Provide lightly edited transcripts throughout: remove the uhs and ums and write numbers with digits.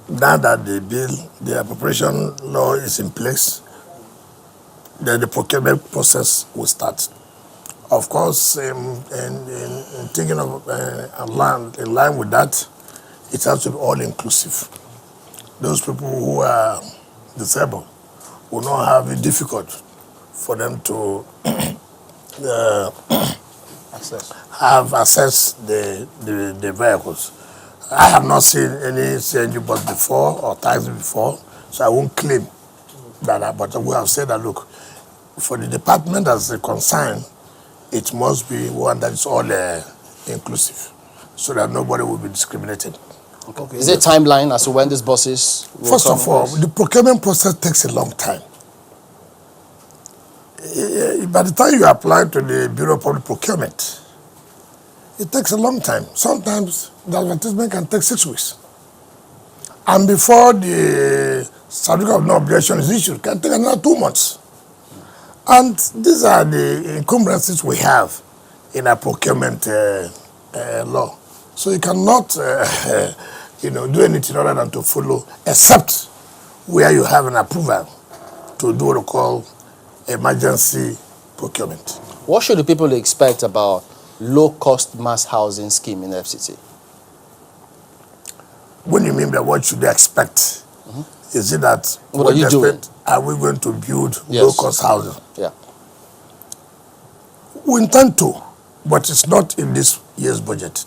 now that the appropriation law is in place, then the procurement process will start. Of course, in thinking of in line with that, it has to be all inclusive. Those people who are disabled will not have it difficult for them to have access the vehicles. I have not seen any CNG bus before or taxi before, so I won't claim that. But we have said that, look, for the department as a concern, it must be one that is all inclusive, so that nobody will be discriminated. Okay. Is there a timeline as to when these buses will First of all, the procurement process takes a long time. By the time you apply to the Bureau of Public Procurement, it takes a long time. Sometimes the advertisement can take 6 weeks. And before the certificate of no objection is issued, it can take another 2 months. And these are the encumbrances we have in our procurement law. So you cannot do anything other than to follow, except where you have an approval to do what we call emergency procurement. What should the people expect about low-cost mass housing scheme in the FCT? When you mean by what should they expect? Is it that what are you doing? Are we going to build low-cost housing? Yeah. We intend to, but it's not in this year's budget.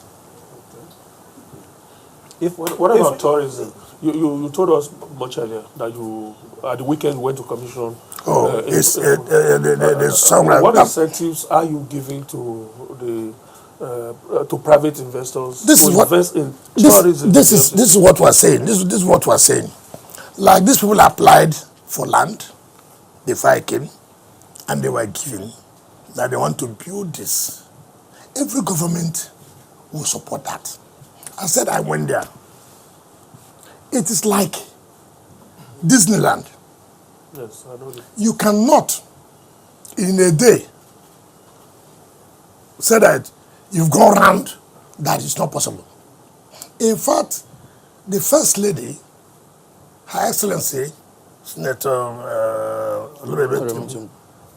What about tourism? You told us much earlier that you at the weekend went to commission. What incentives are you giving to to private investors this who is what, invest in tourism? This is what we're saying. This is what we're saying. Like these people applied for land before I came, and they were given that they want to build this. Every government will support that. I said I went there. It is like Disneyland. Yes, I know that. You cannot, in a day, say that you've gone around. That is not possible. In fact, the First Lady, Her Excellency, Senator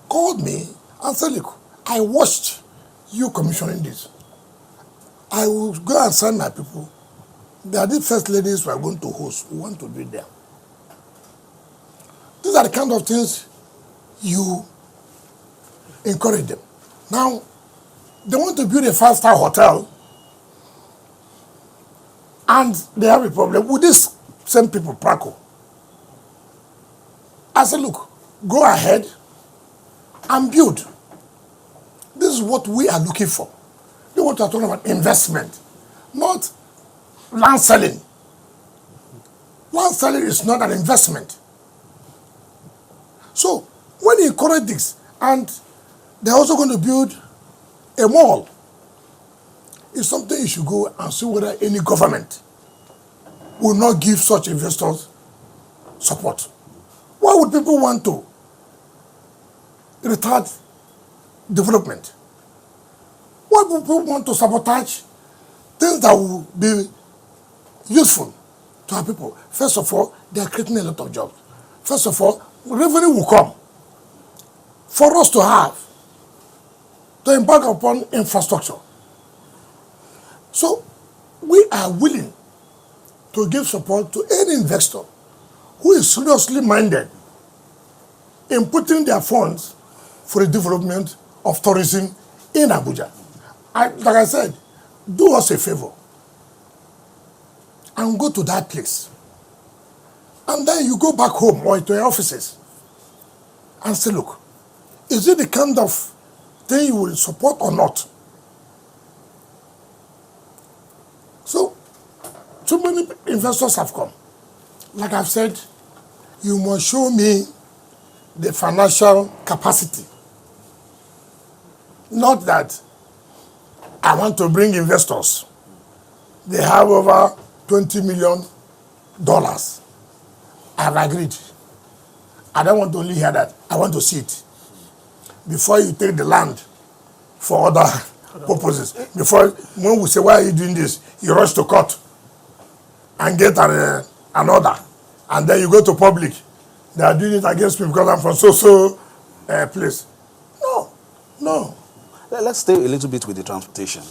called me and said, look, I watched you commissioning this. I will go and send my people. There are these first ladies who are going to host, who want to be there. These are the kind of things you encourage them. Now, they want to build a 5-star hotel, and they have a problem with this same people, Praco. I said, look, go ahead and build. This is what we are looking for. They want to talk about investment, not land selling. Land selling is not an investment. So when you encourage this, and they're also going to build a mall, it's something you should go and see whether any government will not give such investors support. Why would people want to retard development? Why would people want to sabotage things that will be useful to our people? First of all, they are creating a lot of jobs. First of all, revenue will come for us to have to embark upon infrastructure. So we are willing to give support to any investor who is seriously minded in putting their funds for the development of tourism in Abuja. Like I said, do us a favor and go to that place. And then you go back home or to your offices and say, look, is it the kind of thing you will support or not? So, too many investors have come. Like I've said, you must show me the financial capacity. Not that I want to bring investors. They have over $20 million. I've agreed. I don't want to only hear that. I want to see it. Before you take the land for other purposes. Before, when we say, why are you doing this? You rush to court and get an another, and then you go to public, they are doing it against me because I'm from so place. No, no. Let's stay a little bit with the transportation.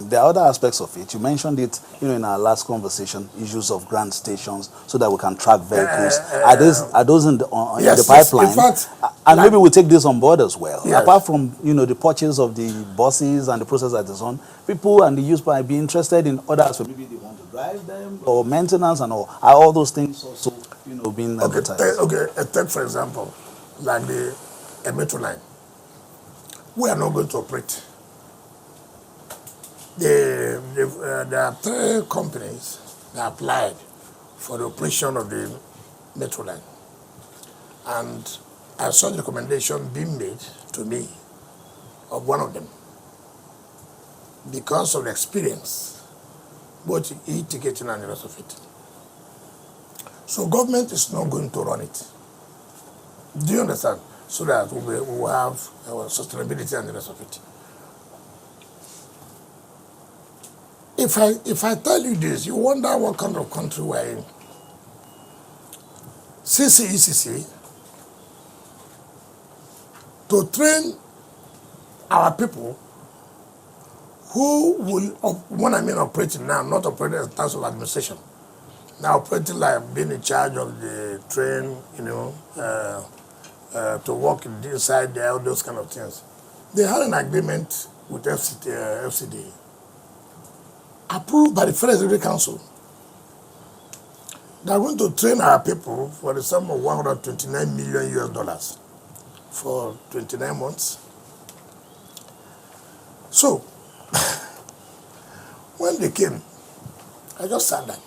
There are other aspects of it. You mentioned it, in our last conversation, issues of grant stations so that we can track vehicles. Are those in the Yes, pipeline? in fact, and maybe we'll take this on board as well. Yes. Apart from, the purchase of the buses and the process that is on, people and the youth might be interested in other aspects. Maybe they want to drive them or maintenance and all. Are all those things also, being advertised? Take for example, like the metro line. We are not going to operate. There are 3 companies that applied for the operation of the metro line. And I saw the recommendation being made to me of one of them because of the experience, both e-ticketing and the rest of it. So government is not going to run it. Do you understand? So that we will have our sustainability and the rest of it. If I tell you this, you wonder what kind of country we're in. CCECC, to train our people who will, when I mean operating now, not operating in terms of administration, now operating like being in charge of the train, to work inside there, all those kind of things. They had an agreement with FCD, approved by the Federal Executive Council. They are going to train our people for the sum of $129 million for 29 months. So, when they came, I just sat down.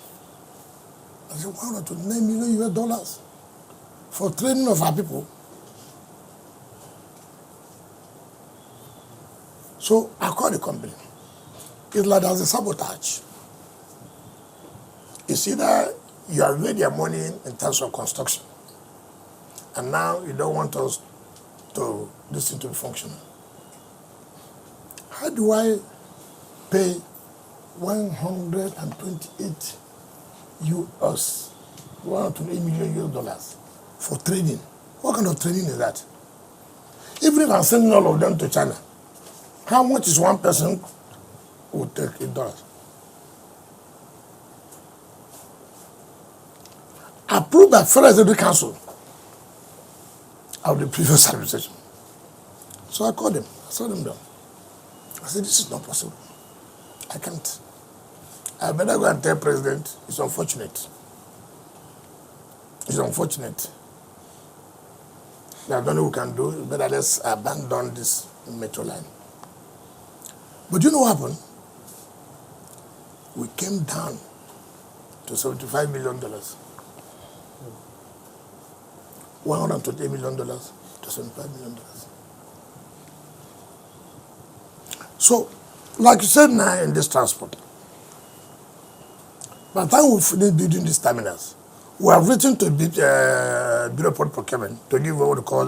I said, $129 million for training of our people. So I called the company. It's like there's a sabotage. It's either you have made your money in terms of construction, and now you don't want us to listen to be functional. How do I pay 128 million US for training? What kind of training is that? Even if I'm sending all of them to China, how much is one person would take in dollars? Approved by Federal Executive Council of the previous administration. So I called them, I saw them down. I said, this is not possible. I can't. I better go and tell President, it's unfortunate. It's unfortunate. There's nothing we can do, better let's abandon this metro line. But you know what happened? We came down to $75 million. $128 million to $75 million. So, like you said now in this transport, by the time we finish building these terminals, we have written to Bureau of Procurement to give what we call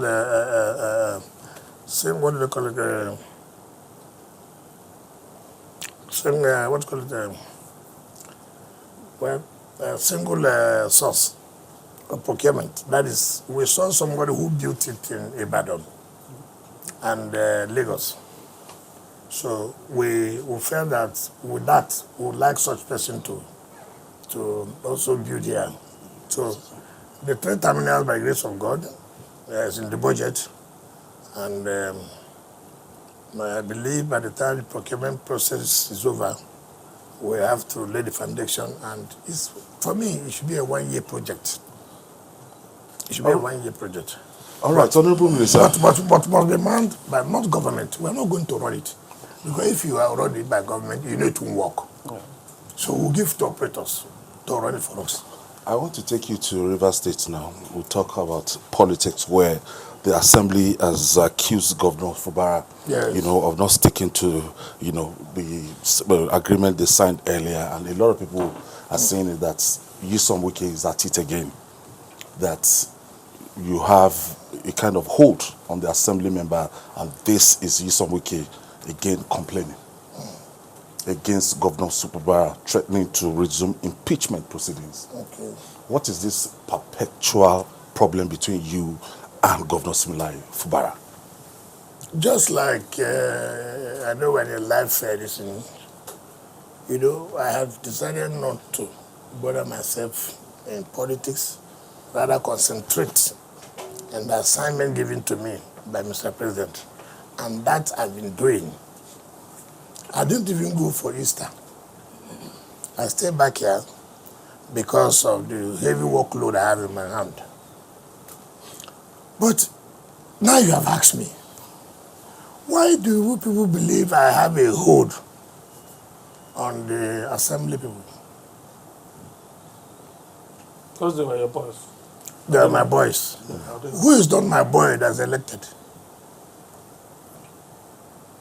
single source of procurement. That is, we saw somebody who built it in Ibadan and Lagos. So we felt that with that, we would like such person to also build here. So the 3 terminals, by the grace of God, is in the budget, and I believe by the time the procurement process is over, we have to lay the foundation, and for me, it should be a 1-year project. It should be a 1-year project. All right, Honorable Minister. But must be manned by not government. We are not going to run it. Because if you are run it by government, you know it won't work. Yeah. So we'll give to operators to run it for us. I want to take you to Rivers State now. We'll talk about politics where the assembly has accused Governor Fubara, yes, of not sticking to, the agreement they signed earlier. And a lot of people are saying that Nyesom Wike is at it again. That you have a kind of hold on the assembly member, and this is Nyesom Wike again complaining. against Governor Fubara threatening to resume impeachment proceedings. Okay. What is this perpetual problem between you and Governor Siminalayi Fubara? Just like I know when your life is in, you know, I have decided not to bother myself in politics, rather concentrate on the assignment given to me by Mr. President. And that I've been doing. I didn't even go for Easter. I stayed back here because of the heavy workload I have in my hand. But now you have asked me, why do you people believe I have a hold on the assembly people? Because they were your boys. They are my boys. Who is not my boy that's elected?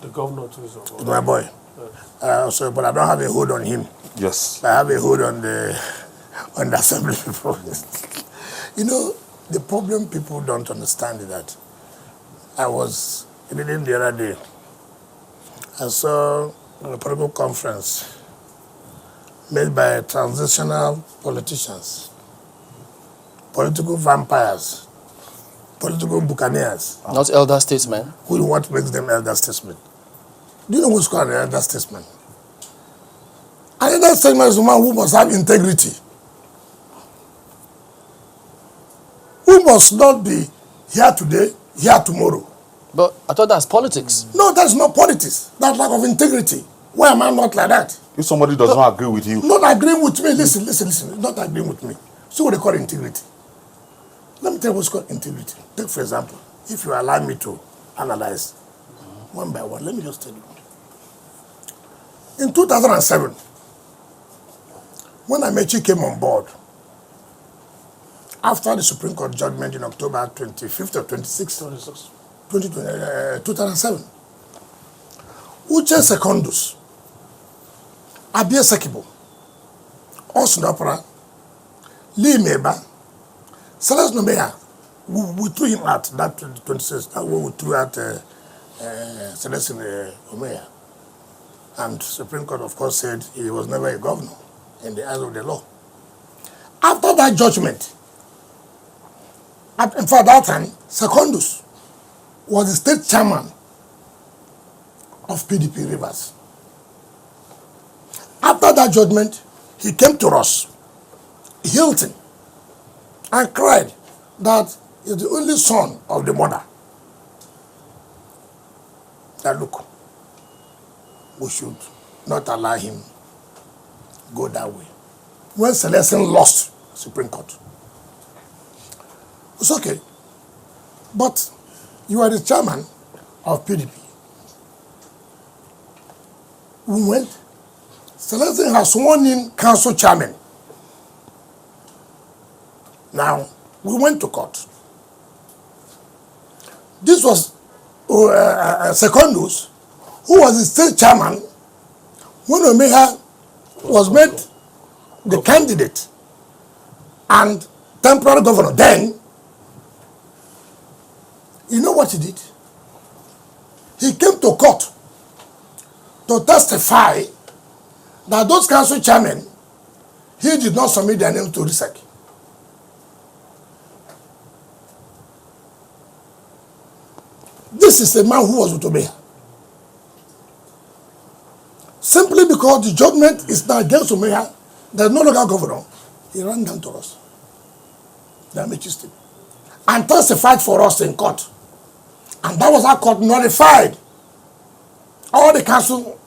The governor too is your boy. My boy. But I don't have a hold on him. Yes. I have a hold on the assembly people. You know, the problem people don't understand is that I was reading the other day. I saw a political conference made by transitional politicians, political vampires, political buccaneers. Not elder statesmen. Who what makes them elder statesmen? Do you know what's called an elder statesman? An elder statesman is a man who must have integrity, who must not be here today, here tomorrow. But I thought that's politics. No, that's not politics. That's lack of integrity. Why am I not like that? If somebody does not agree with you, Not agreeing with me. Listen. Not agreeing with me. See what they call integrity. Let me tell you what's called integrity. Take, for example, if you allow me to analyze one by one, let me just tell you. In 2007, when Amechi came on board, after the Supreme Court judgment in October 25th or 26th, 2007, Uche Secondus, Abia Sekibo, Austin Opera, Lee Meba, Salas Nobeya, we threw him out that 26th, that we threw out Celestine Omeya. And Supreme Court, of course, said he was never a governor in the eyes of the law. After that judgment, in fact, that time, Secondus was the state chairman of PDP Rivers. After that judgment, he came to us, Hilton, and cried that he's the only son of the mother. That look, we should not allow him go that way. When Celestin lost Supreme Court, it's okay, but you are the chairman of PDP. We went. Celestin has sworn in council chairman. Now, we went to court. This was Secondus, who was the state chairman when Omeya was made the candidate and temporary governor. Then, you know what he did? He came to court to testify that those council chairmen, he did not submit their name to RISEC. This is a man who was with Omeya. Simply because the judgment is now against Omeya, there's no longer governor, he ran down to us, the Amechi team, and testified for us in court. And that was our court nullified all the council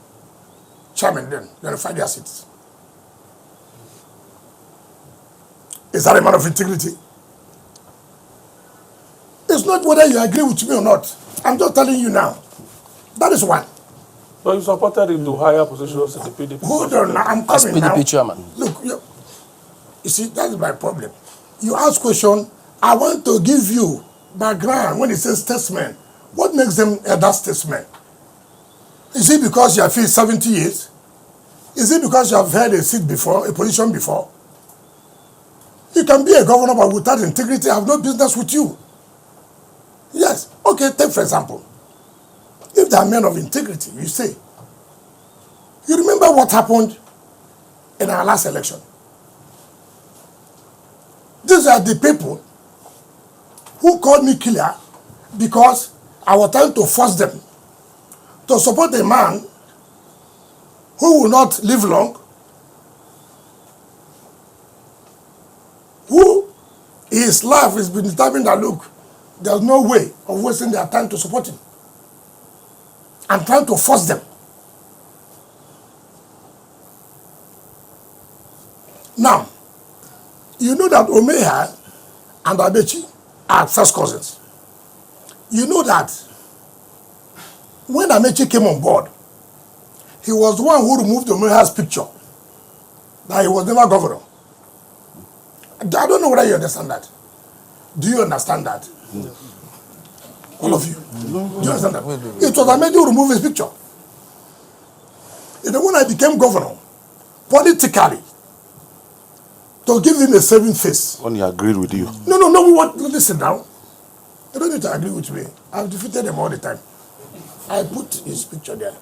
chairmen then, nullified their seats. Is that a man of integrity? It's not whether you agree with me or not. I'm just telling you now. That is one. But you supported him to higher positions in the PDP. Hold on, I'm As coming now. PDP chairman. Look, you see, that's my problem. You ask question, I want to give you background when it says statesman. What makes them elder statesmen? Is it because you have faced 70 years? Is it because you have held a seat before, a position before? You can be a governor, but without integrity, I have no business with you. Yes. Okay, take for example. If they are men of integrity, you say, You remember what happened in our last election? These are the people who called me killer because I was trying to force them to support a man who will not live long, who his life has been determined that, look, there's no way of wasting their time to support him. I'm trying to force them. Now, you know that Omeha and Abechi are first cousins. You know that when Amechi came on board, he was the one who removed Omeha's picture, that he was never governor. I don't know whether you understand that. Do you understand that? No. All of you. No. Do you understand that? It was Amechi who removed his picture. You know, when I became governor, politically, to give him a saving face. When he agreed with you. No, we want to listen now. You don't need to agree with me. I've defeated them all the time. I put his picture there.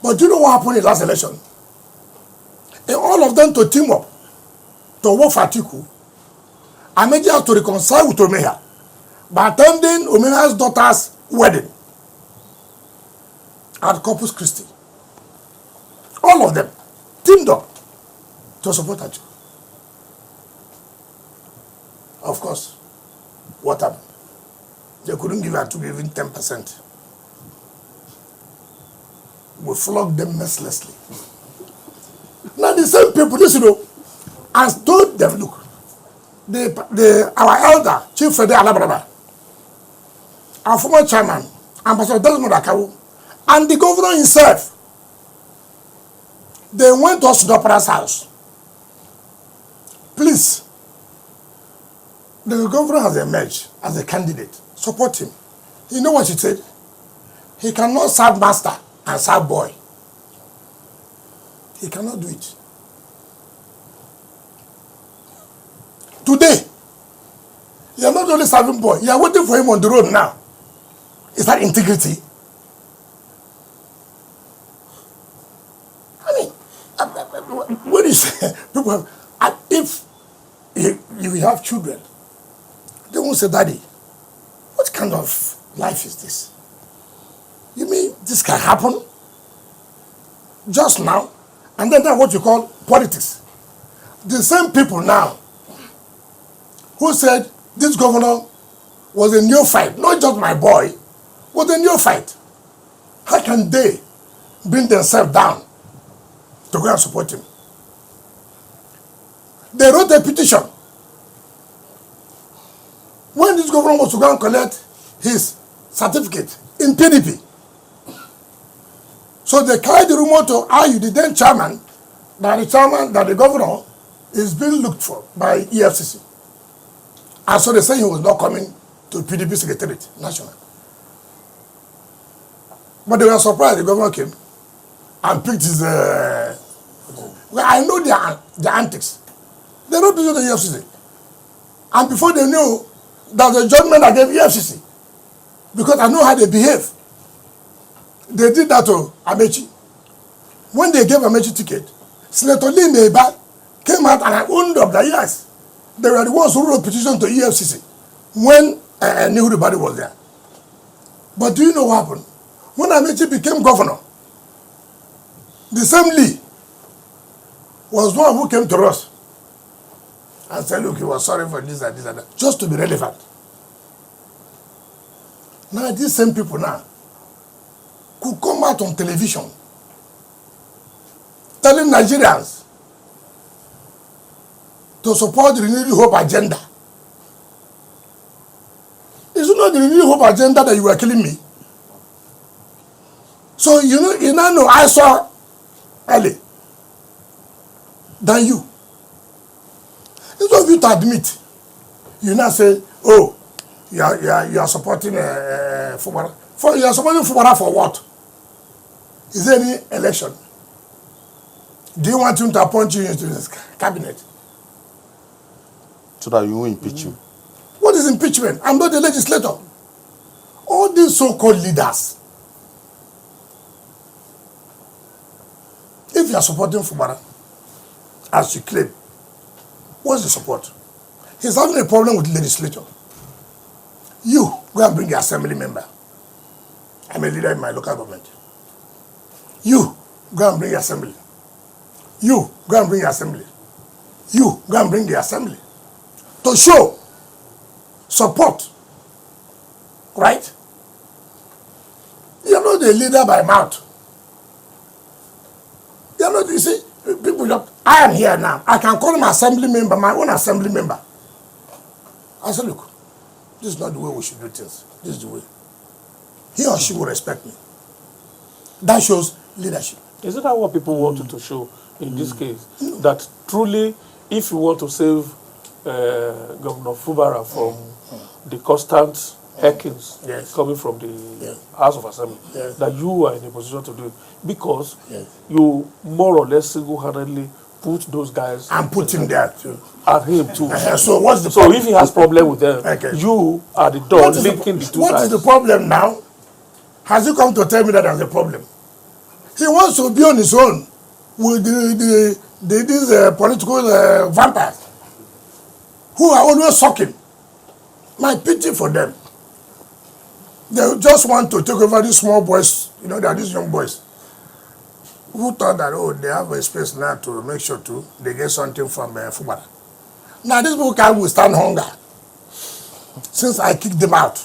But do you know what happened in the last election? And all of them to team up, to work for Atiku, Amechi has to reconcile with Omeha by attending Omeha's daughter's wedding at Corpus Christi. All of them teamed up to support Atiku. Of course, what happened? They couldn't give Atiku even 10%. We flogged them mercilessly. Now the same people, this, you know, has told them, look, our elder, Chief Fede Alabraba, our former chairman, Ambassador Desmond Akawu, and the governor himself, they went to Osudopara's house. Please, the governor has emerged as a candidate. Support him. You know what she said? He cannot serve master and serve boy. He cannot do it. Today, you are not only serving boy, you are waiting for him on the road now. Is that integrity? I mean, what is people have, if you have children, they won't say, Daddy, what kind of life is this? You mean this can happen just now? And then that's what you call politics. The same people now who said this governor was a neophyte, not just my boy, was a neophyte. How can they bring themselves down to go and support him? They wrote a petition. When this governor was to go and collect his certificate in PDP, so they carried the rumor to argue the then chairman that the governor is being looked for by EFCC. And so they say he was not coming to PDP Secretariat National. But they were surprised the governor came and picked his... well, I know their antics. They wrote to the EFCC. And before they knew, there was a judgment I gave EFCC. Because I know how they behave. They did that to Amechi. When they gave Amechi ticket, Senator Lee Meiba came out and I owned up that yes, they were the ones who wrote petition to EFCC when Nehru Badi was there. But do you know what happened? When Amechi became governor, the same Lee was one who came to us and said, look, he was sorry for this and this and that, just to be relevant. Now these same people now could come out on television telling Nigerians to support the Renewed Hope agenda. Is it not the Renewed Hope agenda that you were killing me? So you now know I saw early than you. Instead of you to admit, you now say, oh, you are supporting Fubara. You are supporting Fubara for what? Is there any election? Do you want him to appoint you into his cabinet? So that you will impeach him. What is impeachment? I'm not the legislator. All these so-called leaders, If you are supporting Fubara, as you claim, what's the support? He's having a problem with the legislature. You go and bring the assembly member. I'm a leader in my local government. You go and bring the assembly. You go and bring the assembly. You go and bring the assembly to show support, right? You're not a leader by mouth. You're not, you see, people just, I am here now. I can call him assembly member, my own assembly member. I said, look, this is not the way we should do things. This is the way. He or she will respect me. That shows leadership. Isn't that what people wanted to show in this case? That truly, if you want to save Governor Fubara from the constant hackings coming from the House of Assembly, that you are in a position to do it because you more or less single-handedly put those guys and put him there too. And him too. So what's the so problem? if he has problem with them, you are the door linking the two What sides. is the problem now? Has he come to tell me that there's a problem? He wants to be on his own with these political vampires who are always sucking. My pity for them. They just want to take over these small boys, you know, they are these young boys who thought that, oh, they have a space now to make sure they get something from Fubara. Now, these people can't withstand hunger since I kicked them out.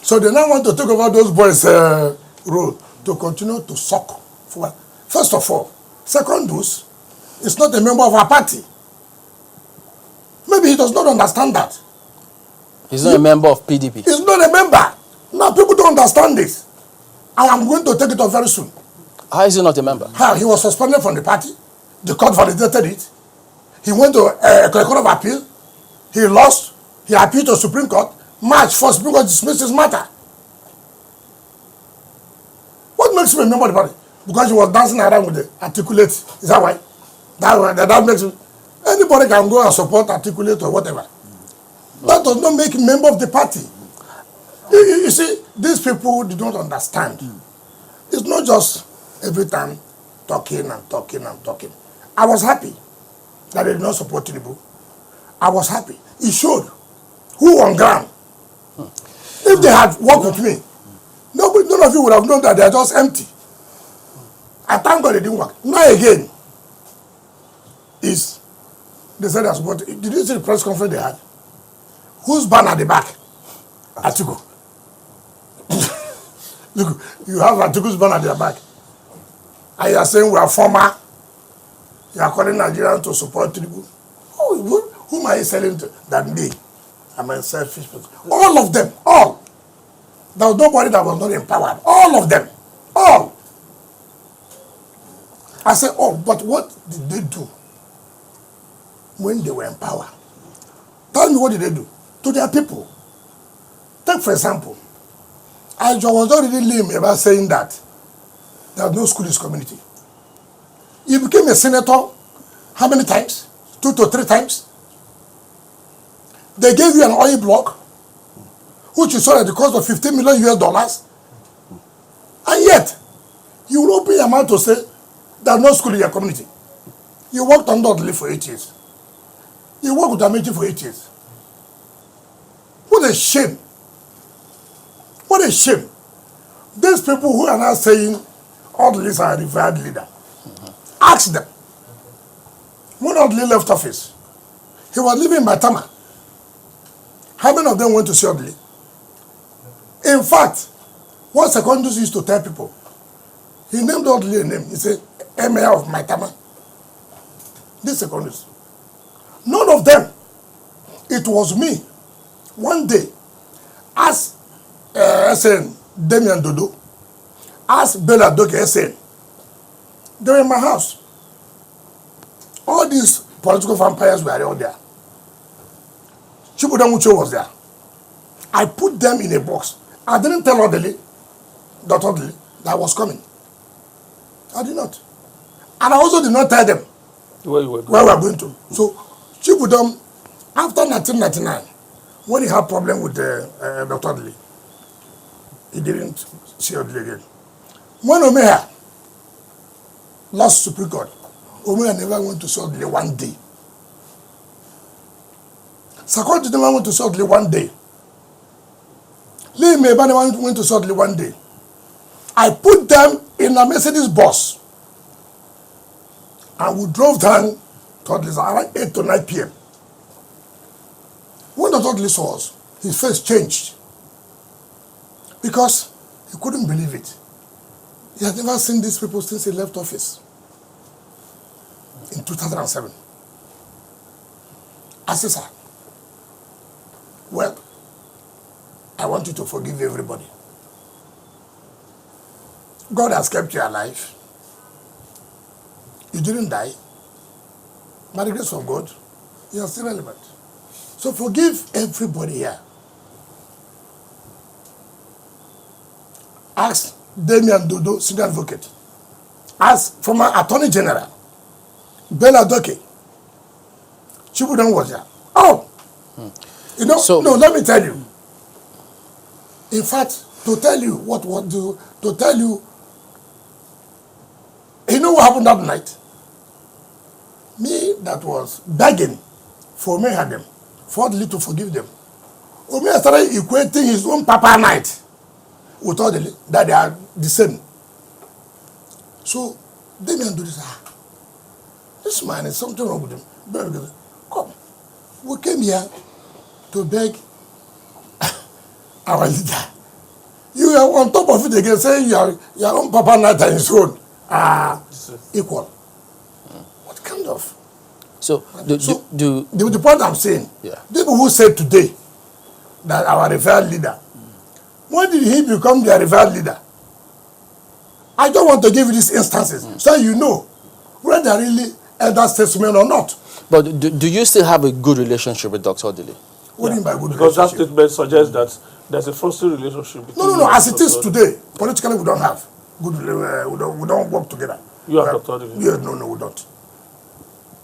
So they now want to take over those boys' role to continue to suck Fubara. First of all, second dose is not a member of our party. Maybe he does not understand that. He's not a member of PDP. He's not a member. Now people don't understand this. And I'm going to take it up very soon. How is he not a member? How? He was suspended from the party. The court validated it. He went to a court of appeal. He lost. He appealed to Supreme Court. March 1st, Supreme Court dismissed his matter. What makes him a member of the party? Because he was dancing around with the articulate. Is that why? That makes him. Anybody can go and support articulate or whatever. That does not make him a member of the party. You see, these people do not understand. It's not just every time talking and talking and talking. I was happy that they did not support Tinubu. I was happy. It showed who on ground. If they had worked with me, none of you would have known that they are just empty. I thank God they didn't work. Now again, they said that's what. Did you see the press conference they had? Who's banner at the back? Atiku. Look, you have Atiku's banner at their back. And you are saying we are former. You are calling Nigerians to support Tinubu. Whom are you selling to? That me. I'm a selfish person. All of them. All. There was nobody that was not empowered. All of them. All. I said, oh, but what did they do when they were empowered? Tell me, what did they do to their people? Take, for example, I was already lame about saying that there was no school in this community. You became a senator how many times? 2 to 3 times. They gave you an oil block, which you sold at the cost of $15 million US. And yet, you will open your mouth to say there's no school in your community. You worked under Odili for 8 years. You worked with Amechi for 8 years. What a shame. What a shame. These people who are now saying Odili are a revered leader. Ask them. When Odili left office, he was living in Maitama. How many of them went to see Odili? In fact, what Secondus used to tell people, he named Odili a name. He said, Emir of Maitama. This Secondus. None of them. It was me. One day, as SN, Damian Dodo, as Bella Doke SN, they were in my house. All these political vampires were all there. Chibudamucho was there. I put them in a box. I didn't tell Odili, Dr. Odili, that I was coming. I did not. And I also did not tell them where we were going to. So, Chibudam, after 1999, when he had problem with Dr. Odili, he didn't see Odili again. When Omeha, last Supreme Court, Omega never went to Odili one day. Sakoti never went to Odili one day. Lee Meba never went to Odili one day. I put them in a Mercedes bus and we drove down to Odili around 8 to 9 p.m. When the Odili saw us, his face changed because he couldn't believe it. He had never seen these people since he left office in 2007. I said, sir, well, I want you to forgive everybody. God has kept you alive. You didn't die. By the grace of God, you are still relevant. So forgive everybody here. Ask Damian Dodo, senior advocate. Ask former Attorney General, Bella Doke. Chibudan was there. Oh! You know, So, no, let me tell you. In fact, to tell you you know what happened that night? Me that was begging for Mehadem, for Odili to forgive them. Ome started equating his own papa night with Odili, that they are the same. So, Damian do this. This man is something wrong with him. Come, we came here to beg our leader. You are on top of it again, saying your own papa night and his own are equal. What kind of? So, the point I'm saying, Yeah. people who say today that our revered leader, when did he become their revered leader? I don't want to give you these instances so you know whether they're really elder statesmen or not. But do you still have a good relationship with Dr. Odili? What do you mean by good Because that relationship? statement suggests that there's a frosty relationship between No. you and As it is Dr. Odili. today, politically we don't have good. We don't work together. You and Dr. Odili? Yeah, no, we don't.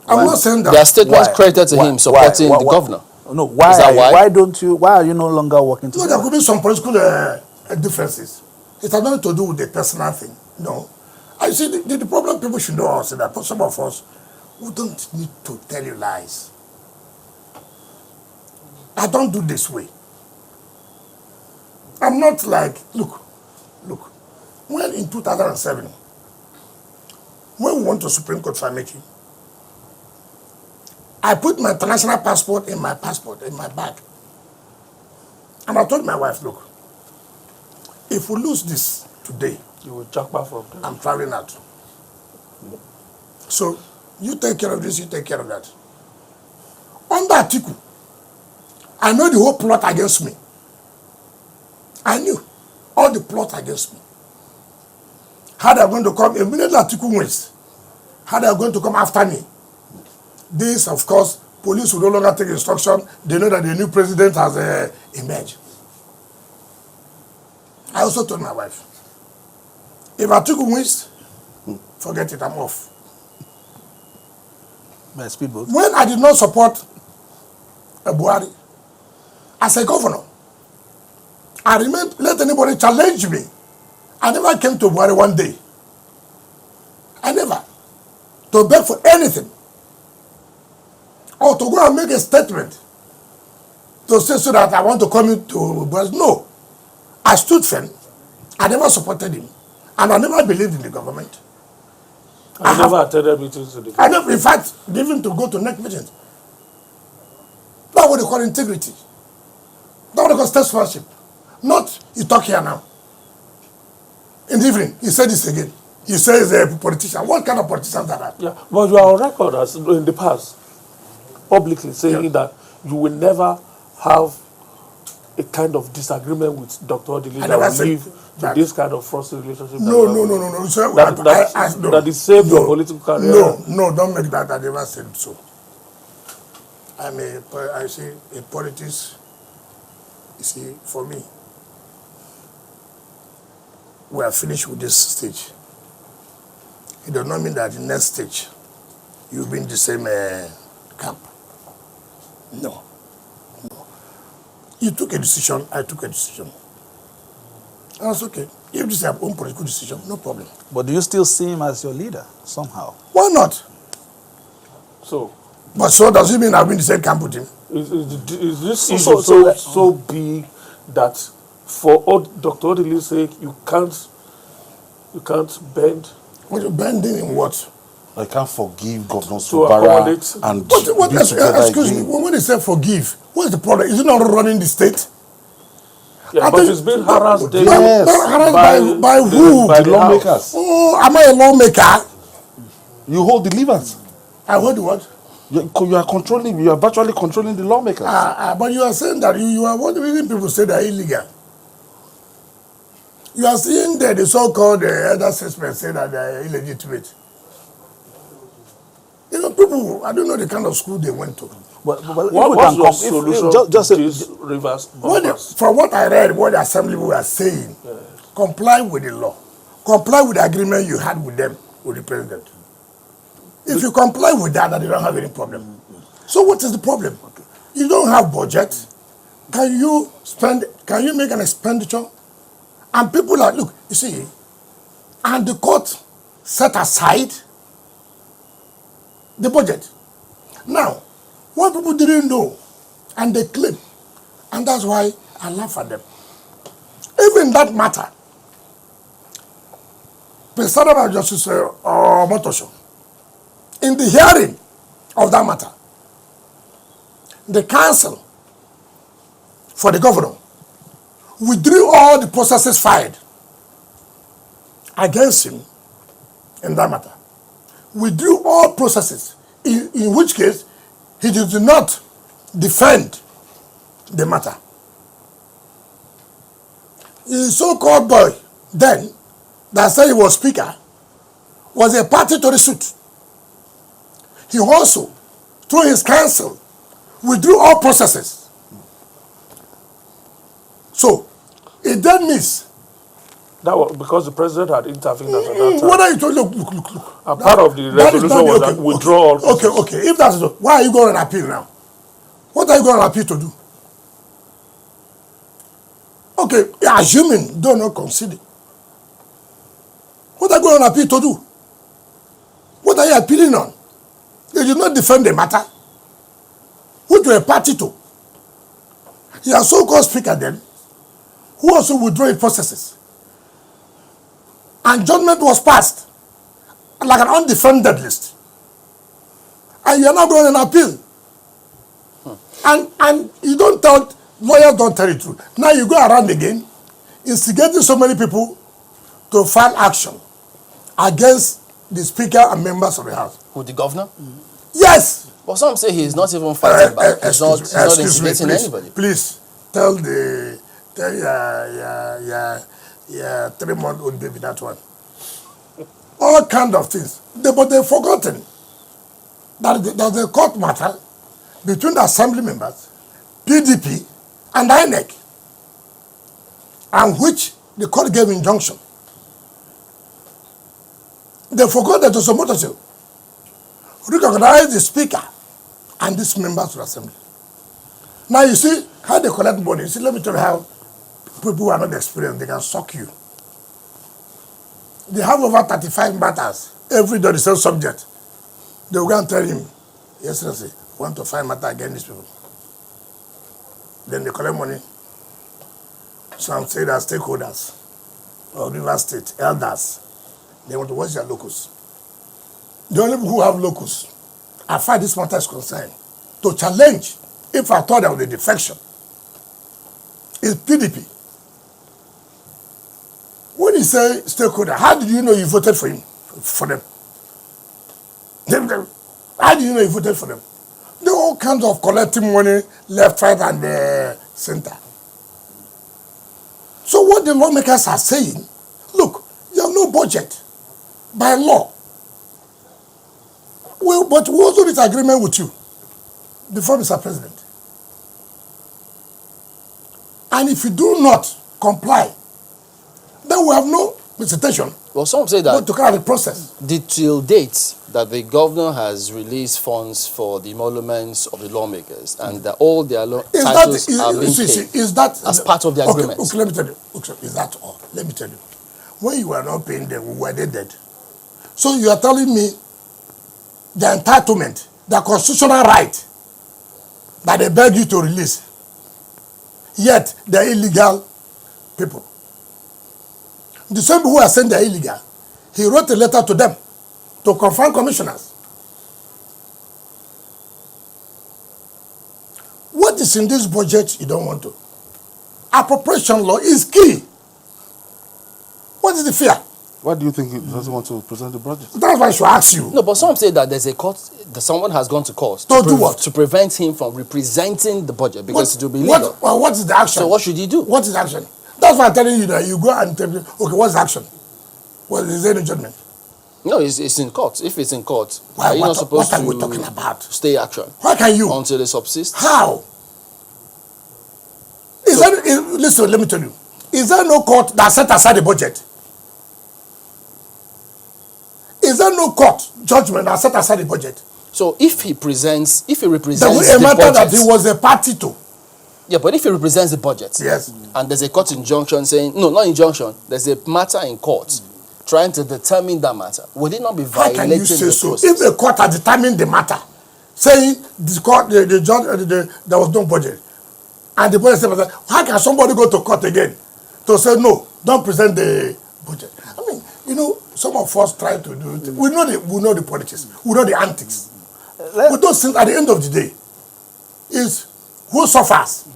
I'm not saying that. There are statements Why? credited to him supporting the governor. No, why? Is that why? Why are you no longer working No, together? there could be some political differences. It has nothing to do with the personal thing. No. I see the problem people should know also that some of us, we don't need to tell you lies. I don't do this way. I'm not like, look. When in 2007, when we went to Supreme Court for making, I put my international passport in my bag. And I told my wife, look, if we lose this today, You will jack back from them. I'm traveling out. So you take care of this, you take care of that. Under Atiku, I know the whole plot against me. I knew all the plot against me. How they're going to come, immediately Atiku wins, how they're going to come after me. This, of course, police will no longer take instruction. They know that the new president has emerged. I also told my wife, if Atiku wins, forget it, I'm off. My speedboat. When I did not support Buhari as a governor, I remained, let anybody challenge me. I never came to Buhari one day. I never. To beg for anything. Or to go and make a statement. To say so that I want to come into Buhari. No. I stood firm. I never supported him. And I never believed in the government. I never attended meetings with the I never, in fact, even to go to next meetings. That's what they call integrity. That's what they call statesmanship. Not, you talk here now. In the evening, he said this again. He says a politician. What kind of politicians are that? Yeah, but you are on record as in the past, publicly saying that you will never have a kind of disagreement with Dr. Odili I that never will said lead to that. this kind of frosty relationship. No. So That is save your political career. No, don't make that. I never said so. I say in politics, you see, for me, we are finished with this stage. It does not mean that the next stage, you'll be in the same camp. No. You took a decision, I took a decision. That's okay. If this is your own political decision, no problem. But do you still see him as your leader somehow? Why not? So, But so does it mean I've been in the same camp with him? is this issue so big that for Dr. Odili's sake, you can't bend? What you bending in what? I can't forgive Governor To Fubara accommodate. and What be together excuse me, again. when they say forgive, what's the problem? Is it not running the state? Yeah, I but think- it's been harassed daily. Yes. Harassed by who? by The the lawmakers. Oh, am I a lawmaker? You hold the levers. I heard what? You are controlling. You are virtually controlling the lawmakers. But you are saying that you are what reason people say they are illegal. You are seeing that the so-called elder statesmen say that they are illegitimate. You know, people, I don't know the kind of school they went to. But What's your solution just to this reverse? From what I read, what the assembly were saying, comply with the law. Comply with the agreement you had with them, with the president. If you comply with that, then you don't have any problem. So what is the problem? You don't have budget. Can you make an expenditure? And people are, look, you see, and the court set aside the budget. Now, what people didn't know, and they claim, and that's why I laugh at them. Even that matter, presided by Justice Motosho, in the hearing of that matter, the counsel for the governor withdrew all the processes filed against him in that matter. Withdrew all processes, in which case he did not defend the matter. His so-called boy then, that said he was speaker, was a party to the suit. He also, through his counsel, withdrew all processes. So, it then means That was because the president had intervened at that time. what are you talking? Look. A part of the resolution was that withdraw all processes. Okay. If that's so, why are you going on appeal now? What are you going on appeal to do? Okay, assuming do not consider. What are you going on appeal to do? What are you appealing on? You did not defend the matter, which you are party to. Your so-called speaker then, who also withdrew his processes. And judgment was passed like an undefended list. And you are not going on appeal. And you don't tell, lawyers don't tell the truth. Now you go around again, instigating so many people to file action against the speaker and members of the House. Who, the governor? Yes! But some say he's not even fighting back. He's not instigating anybody. Please, tell your 3-month-old baby that one. All kind of things. But they've forgotten that there's a court matter between the assembly members, PDP, and INEC, and which the court gave injunction. They forgot that Osomotoso recognized the speaker and these members of the assembly. Now you see how they collect money. You see, let me tell you how people who are not experienced, they can suck you. They have over 35 matters. Every day the same subject. They will go and tell him, yesterday, want to find matter against these people. Then they collect money. Some say that stakeholders or River State, elders, they want to watch their locus. The only people who have locus, as far as this matter is concerned, to challenge, if I thought there was a defection, is PDP. When you say stakeholder, how did you know you voted for him, for them? How do you know you voted for them? There are all kinds of collecting money, left, right, and center. So what the lawmakers are saying, look, you have no budget by law. Well, but we also reach agreement with you before Mr. President. And if you do not comply, then we have no visitation. Well, some say that to carry the process. the till date that the governor has released funds for the emoluments of the lawmakers and that all their titles are being paid Is that as part of the agreement. Okay, let me tell you. Okay, is that all? Let me tell you. when you were not paying them, were they dead? So you are telling me the entitlement, the constitutional right that they beg you to release, yet they're illegal people. The same people who are saying they're illegal, he wrote a letter to them to confront commissioners. What is in this budget you don't want to? Appropriation law is key. What is the fear? Why do you think he doesn't want to present the budget? That's why I should ask you. No, but some say that there's a court, that someone has gone to court To do what? to prevent him from representing the budget because it will be illegal. What is the action? So what should he do? What is action? That's why I'm telling you that you go and tell me, okay, what's the action? Well, is there any judgment? No, it's in court. If it's in court, Why, are you not supposed what are we to talking about? stay action Why can you? until it subsists? How? Listen, let me tell you. Is there no court that set aside the budget? Is there no court judgment that set aside the budget? So if he represents A the matter budget, that he was a party to. yeah, but if he represents the budget, Yes. and there's a court injunction saying, no, not injunction, there's a matter in court trying to determine that matter, would it not be How violating can you say the so? process? If the court had determined the matter, saying the court, the judge, there was no budget, and the budget said, how can somebody go to court again to say no, don't present the budget? I mean, you know, some of us try to do it. We know the politics, we know the antics. But those things at the end of the day is who suffers?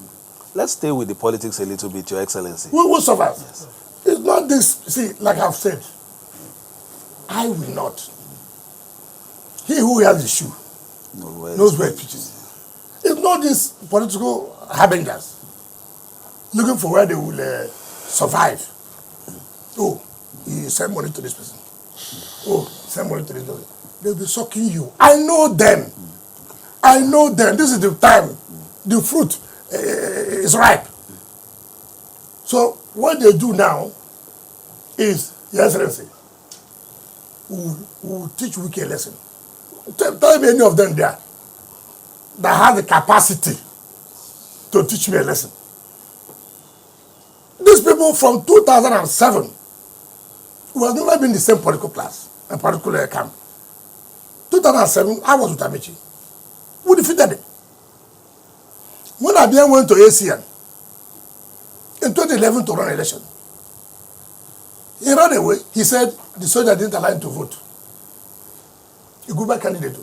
Let's stay with the politics a little bit, Your Excellency. Who suffers? Yes. It's not this, see, like I've said, I will not. He who has the shoe knows where it pitches. It's not these political harbingers looking for where they will survive. Oh, you send money to this person. Oh, send money to this person. They'll be sucking you. I know them. I know them. This is the time. The fruit is ripe. So what they do now is, Your Excellency, we'll teach Wike a lesson. Tell me any of them there that has the capacity to teach me a lesson. These people from 2007, we have never been the same political class, a particular camp. 2007, I was with Amici. We defeated them. When Abia went to ACN in 2011 to run election, he ran away. He said the soldier didn't allow him to vote. A good candidate.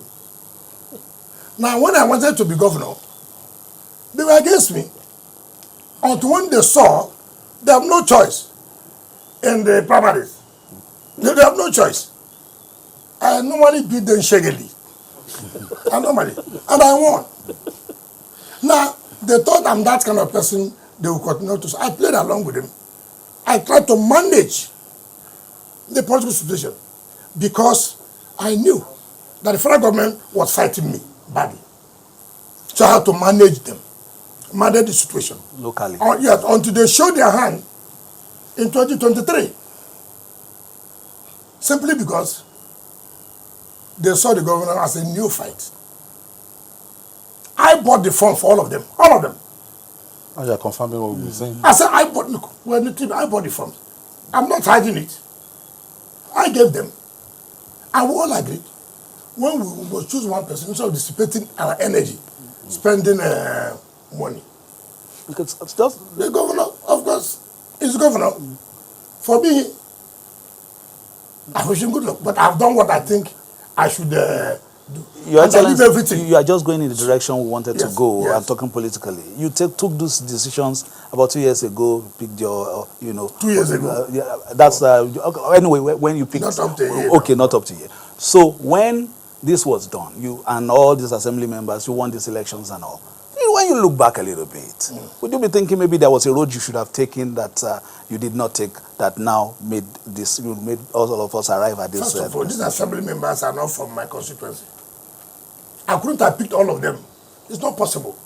Now, when I wanted to be governor, they were against me. Until when they saw they have no choice in the primaries. They have no choice. I normally beat them shaggy. And I won. Now, they thought I'm that kind of person they will continue to. So I played along with them. I tried to manage the political situation because I knew that the federal government was fighting me badly. So I had to manage them, manage the situation. Locally. Yes, until they showed their hand in 2023. Simply because they saw the governor as a new fight. I bought the form for all of them. All of them. Oh, you're confirming what we've been saying. I said, I bought the forms. I'm not hiding it. I gave them. And we all agreed. When we must choose one person, instead of dissipating our energy, spending money. Because it's just The governor, of course, is the governor. For me, I wish him good luck. But I've done what I think I should do. Your And I Excellency, did everything. you are just going in the direction we wanted to Yes, go yes. and talking politically. You took those decisions about 2 years ago, picked your, 2 years ago. Yeah, that's, okay, anyway, when you picked. Not up to a year, Okay, not up to a year. So when this was done, you and all these assembly members, you won these elections and all. When you look back a little bit, would you be thinking maybe there was a road you should have taken that you did not take that now made all of us arrive at this? First of all, these assembly members are not from my constituency. I couldn't have picked all of them. It's not possible.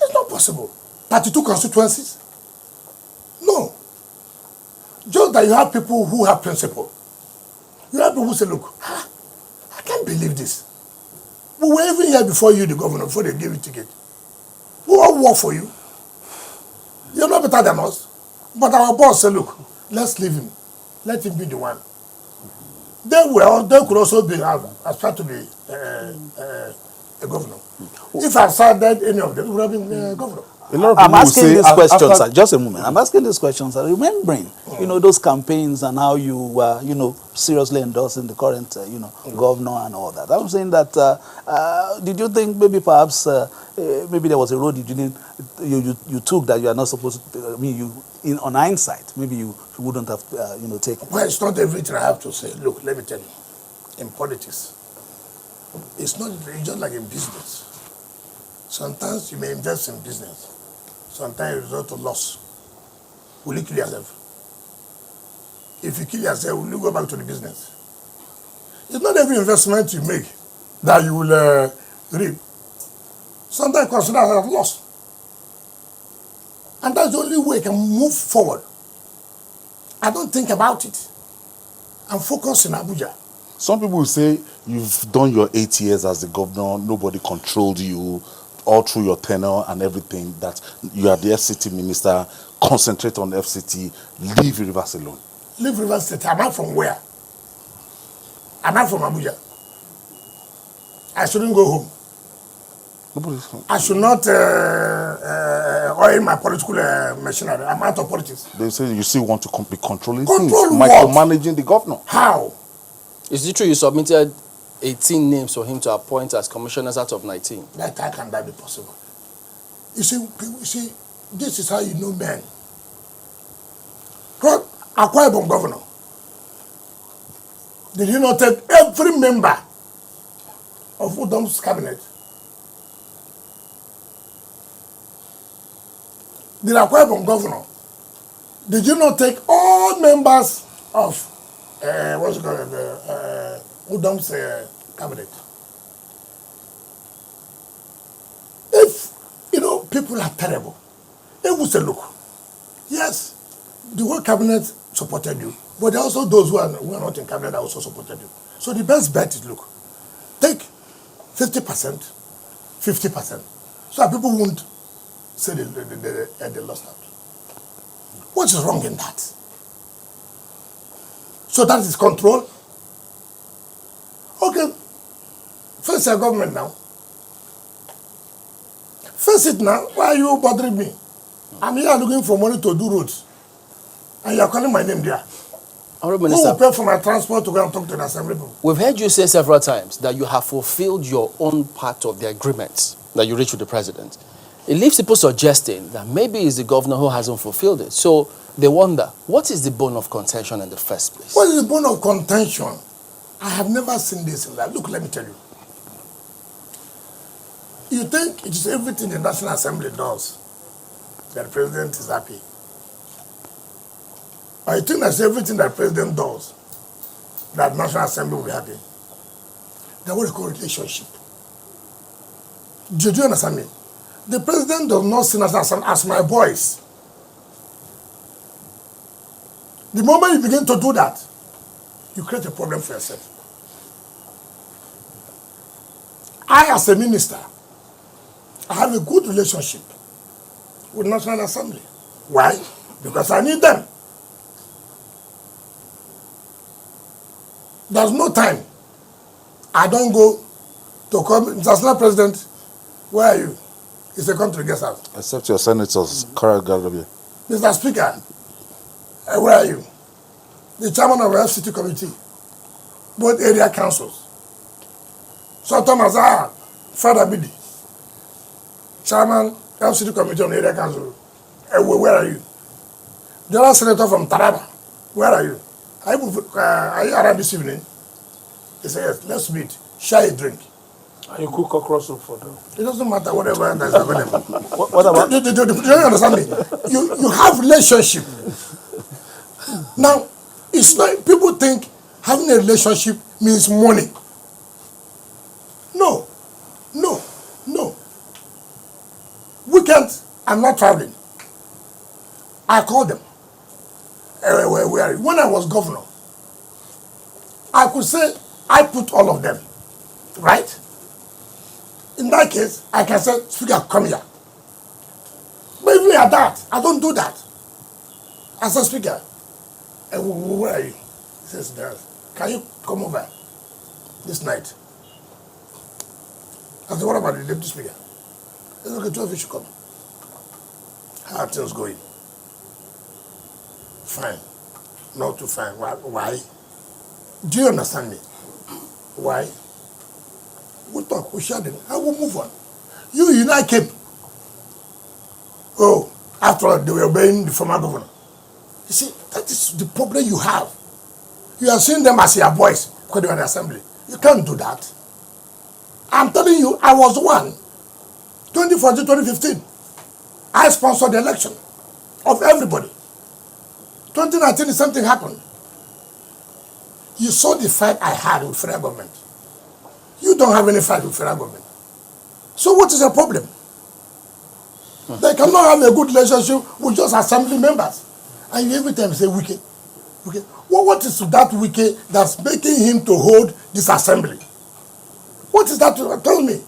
It's not possible. 32 constituencies? No. Just that you have people who have principle. You have people who say, look, I can't believe this. We were even here before you, the governor, before they gave you ticket. We all work for you. You're not better than us. But our boss said, look, let's leave him. Let him be the one. They could also be aspire to be a governor. If I started any of them, it would have been governor. I'm asking these questions, sir. Just a moment. I'm asking these questions, sir. Remembering, those campaigns and how you were, seriously endorsing the current, governor and all that. I'm saying that, did you think maybe perhaps, maybe there was a road you took that you are not supposed to, on hindsight, maybe you wouldn't have, taken? Well, it's not everything I have to say. Look, let me tell you. In politics, it's just like in business. Sometimes you may invest in business. Sometimes you result to loss. Will you kill yourself? If you kill yourself, will you go back to the business? It's not every investment you make that you will reap. Sometimes consider it as loss. And that's the only way you can move forward. I don't think about it. I'm focused in Abuja. Some people will say you've done your 8 years as the governor, nobody controlled you all through your tenure and everything, that you are the FCT minister, concentrate on FCT, leave Rivers alone. Leave Rivers State. Am I from where? Am I from Abuja? I shouldn't go home. Nobody's home. I should not oil my political machinery. I'm out of politics. They say you still want to be controlling Control things, what? micromanaging the governor. How? Is it true you submitted 18 names for him to appoint as commissioners out of 19? How can that be possible? You see, this is how you know men. Akwa Ibom governor, did he not take every member of Udom's cabinet? The Akwa Ibom governor, did you not take all members of Udom's cabinet? If people are terrible, they will say, look, yes, the whole cabinet supported you, but there are also those who are not in cabinet that also supported you. So the best bet is, look, take 50%, 50%, so that people won't say they lost out. What is wrong in that? So that is control. Okay, face your government now. Face it now. Why are you bothering me? I'm here looking for money to do roads. And you're calling my name there. Honorable Who Minister, will pay for my transport to go and talk to the assembly people? we've heard you say several times that you have fulfilled your own part of the agreement that you reached with the president. It leaves people suggesting that maybe it's the governor who hasn't fulfilled it. So they wonder, what is the bone of contention in the first place? What is the bone of contention? I have never seen this in that. Look, let me tell you. You think it is everything the National Assembly does that the president is happy? Or you think that's everything that the president does that the National Assembly will be happy? That's what we call relationship. Do you understand me? The president does not see National Assembly as my boys. The moment you begin to do that, you create a problem for yourself. I, as a minister, I have a good relationship with National Assembly. Why? Because I need them. There's no time I don't go to come. International President, where are you? He said, come to the guest house. Except your senators, Kara Garabi. Mr. Speaker, where are you? The chairman of the FCT committee, both area councils. So Thomas, Father Bidi, chairman, FCT committee on the area council. Where are you? The other senator from Taraba, where are you? Are you around this evening? He said, yes, let's meet, share a drink. And you cook okra soup for them. It doesn't matter whatever that's available. What about? Do you understand me? You have relationship. Now, it's not, people think having a relationship means money. No. Weekend, I'm not traveling. I called them. When I was governor, I could say I put all of them, right? In that case, I can say, Speaker, come here. But even at that, I don't do that. As a speaker, Where are you? He says, "Dad, can you come over this night?" I said, "What about the deputy speaker?" He said, "Okay, 12 you should come." How are things going? Fine. Not too fine. Why? Do you understand me? Why? We'll talk, we'll share them, and we'll move on. You and I came. Oh, after all, they were obeying the former governor. You see, that is the problem you have. You are seeing them as your boys because they were in the assembly. You can't do that. I'm telling you, I was the one. 2014, 2015. I sponsored the election of everybody. 2019, something happened. You saw the fight I had with federal government. You don't have any fight with federal government. So what is the problem? They cannot have a good relationship with just assembly members. And you every time say Wike. Wike. Well, what is that Wike that's making him to hold this assembly? What is that? Tell me.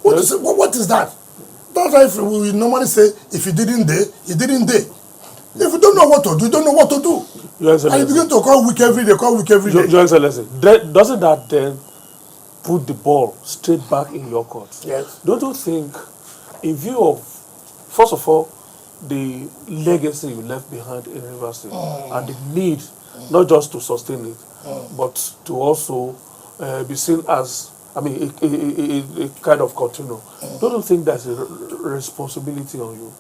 What is that? That's why we normally say, if you didn't dare, you didn't dare. If you don't know what to do, you don't know what to do. And you begin to call Wike every day, Your Excellency, doesn't that then put the ball straight back in your court? Yes. Don't you think, in view of, first of all, the legacy you left behind in River State and the need not just to sustain it, but to also be seen as, I mean, a kind of continuum. Don't you think there's a responsibility on you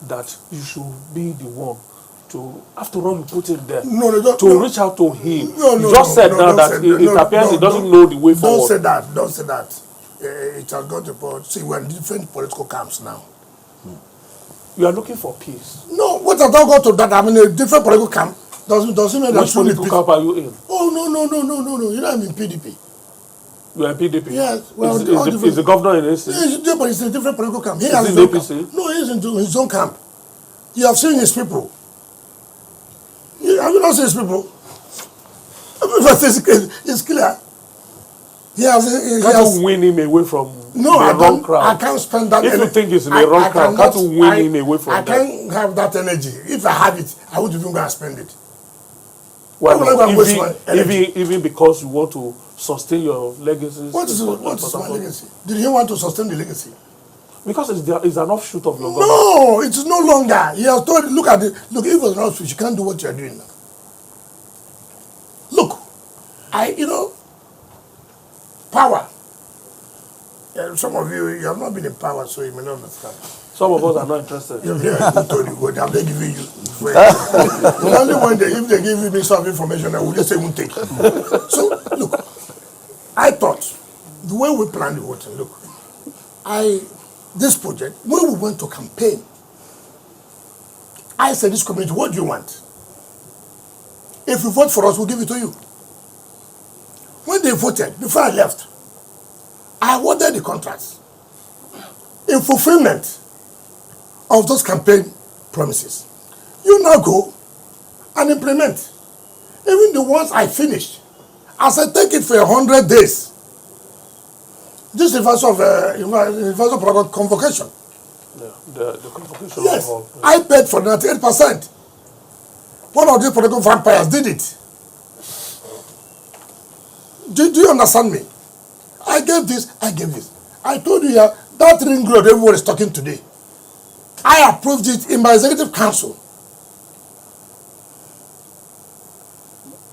that you should be the one to, after all, you put it there, reach out to him? You just said now that it appears he doesn't know the way forward. Don't say that. It has got to point. See, we're in different political camps now. You are looking for peace. No, what have I got to that? I'm in a different political camp. Doesn't mean that. Which political camp are you in? Oh, no. You know, I'm in PDP. You are in PDP? Yes. Well, is the governor in AC? Yeah, but he's in a different political camp. He is has in his own APC? camp. No, he's in his own camp. You have seen his people. Have you not seen his people? It's clear. Can't you win him away from the wrong crowd? I can't spend that energy. If you think it's in the wrong crowd, can't you win him away from that? I can't have that energy. If I have it, I would even go and spend it. Well, even because you want to sustain your legacy. What is my legacy? Did he want to sustain the legacy? Because it's an offshoot of your government. No, it's no longer. He has told, look, if it was an offshoot, you can't do what you're doing now. Look, power. Yeah, some of you have not been in power, so you may not understand. Some of us are not interested. I'm not giving you. The only one if they give me some information, I will just say won't take. So look, I thought the way we planned the voting. Look, this project when we went to campaign, I said, this community, what do you want? If you vote for us, we'll give it to you. When they voted, before I left, I awarded the contracts in fulfillment of those campaign promises. You now go and implement. Even the ones I finished, as I take it for 100 days, this reversal of convocation. Yeah, the convocation. Yes, I paid for 98%. One of these political vampires did it. Do you understand me? I gave this, I gave this. I told you here, that ring road everyone is talking today. I approved it in my executive council.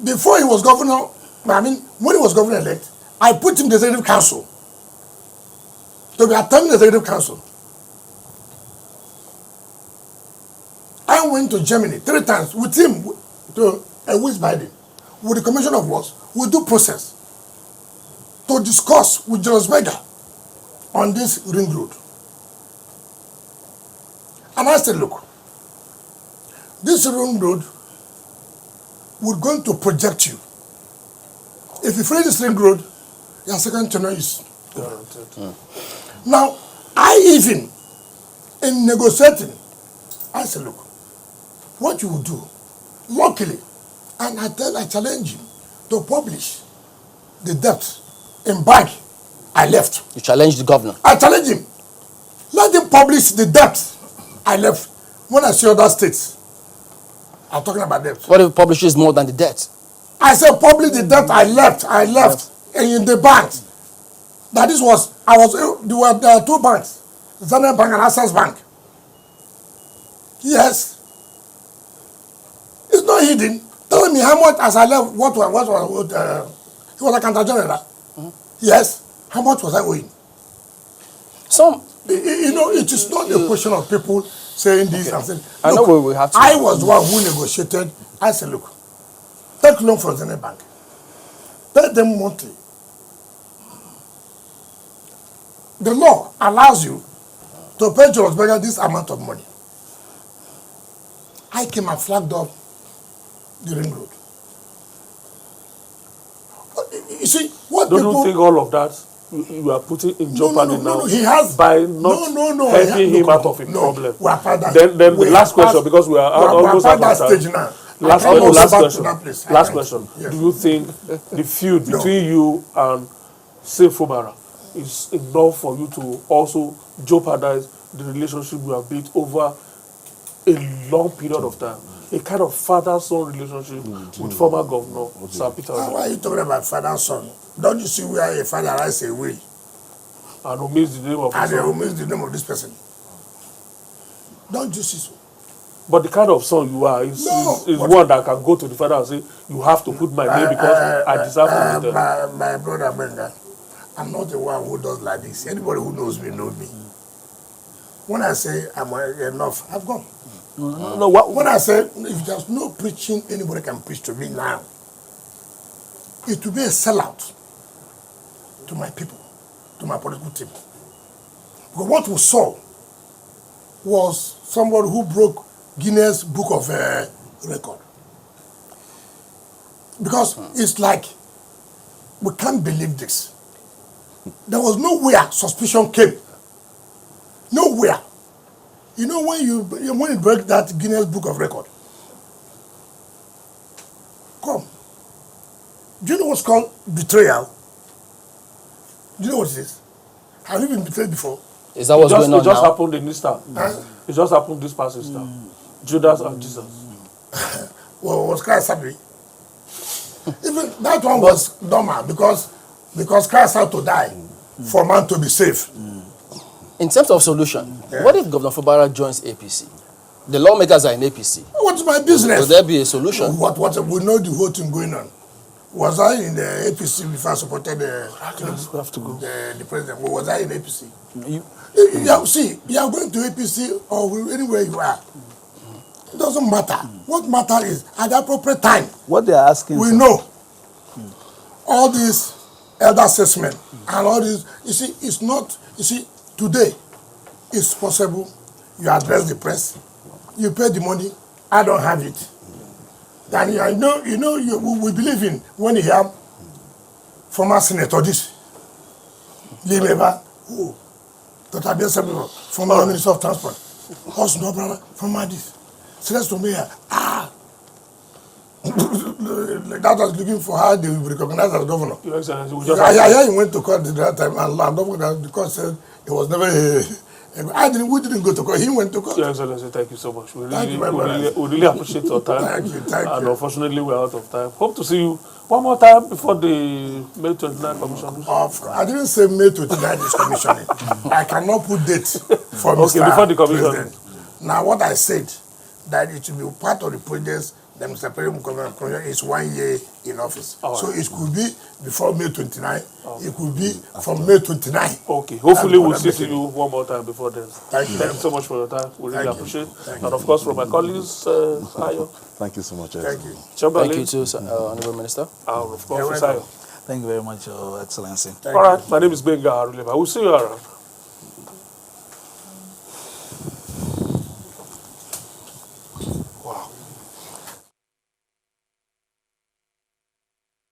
Before he was governor, when he was governor-elect, I put him in the executive council. To be attending the executive council. I went to Germany 3 times with him to West Biden. With the Commission of Works, we do process to discuss with Jonas Berger on this ring road. And I said, look, this ring road, we're going to project you. If you finish this ring road, your second tenure is guaranteed. Now, I even, in negotiating, I said, look, what you will do, luckily, and I challenge him to publish the debt in bank I left. You challenged the governor? I challenge him. Let him publish the debt I left. When I see other states, I'm talking about debt. What if it publishes more than the debt? I said publish the debt. I left in the bank. That this was, there were two banks, Zenith Bank and Access Bank. Yes. It's not hidden. Tell me how much as I left, what he was a counter general. Yes. How much was I owing? Some. You know, it is not a question of people saying this and saying. I know we have to. I was the one who negotiated. I said, look, take loan from Zenith Bank. Pay them monthly. The law allows you to pay Julius Berger this amount of money. I came and flagged up the ring road. You see, what Don't people... you think all of that you are putting in jeopardy now he has, by not helping him out of a problem? We are part that. Then the last question, because we are almost out of stage time. now. Last question. Yes. Do you think the feud between you and Say Fubara is enough for you to also jeopardize the relationship you have built over a long period of time? A kind of father-son relationship with former governor Sir Peter. Why are you talking about father-son? Don't you see where a father rides away And omits the name of and his he son. omits the name of this person? Don't you see so? But the kind of son you are is one that can go to the father and say, you have to put my name because I deserve to be there. My brother Benga, I'm not the one who does like this. Anybody who knows me knows me. When I say I'm enough, I've gone. No, When I say if there's no preaching anybody can preach to me now, it will be a sellout to my people, to my political team. Because what we saw was somebody who broke Guinness Book of Record. Because it's like, we can't believe this. There was nowhere suspicion came. Nowhere. You know when you break that Guinness Book of Record? Come. Do you know what's called betrayal? Do you know what it is? Have you been betrayed before? Is that what's going on It just now? happened in Easter. It just happened this past Easter. Judas and Jesus. Well, was Christ happy? Even that one was normal because Christ had to die for man to be saved. In terms of solution, what if Governor Fubara joins APC? The lawmakers are in APC. What's my business? Will there be a solution? What we know the whole thing going on. Was I in the APC before I supported We have to go. the president? Was I in APC? you, See, you are going to APC or anywhere you are. It doesn't matter. What matters is at the appropriate time. what they are asking We for, know all these elder assessment and all this. You see, it's not. You see, today it's possible. You address the press, you pay the money. I don't have it. Then we believe in when you have former senator this, Limeba, Dr. Abia, former Minister of Transport, also no brother, former this. Celeste Mayor, that was looking for how they will be recognized as governor. Your Excellency, we I hear he went to court that time and the court said it was never we didn't go to court, he went to court. Your Excellency, thank you so much. We Thank you, my really appreciate your time. Thank you. And unfortunately, we're out of time. Hope to see you one more time before the May 29 commission. I didn't say May 29 is commissioning. I cannot put date for Mr. before the commission. President. Now what I said, that it will be part of the projects that Mr. President is 1 year in office. Right. So it could be before May 29. It could be from May 29. Okay. Hopefully we'll see you one more time before then. Thank you. Thank you so much for your time. We really Thank you. appreciate it. Thank And of course, from my colleagues, Ayo, Thank you so much. Thank you. Chamberlain, Thank you too, Honorable Minister. and of You're course, welcome. Ayo. thank you very much, Your Excellency. All right. My name is Benga Aruleba. We'll see you around.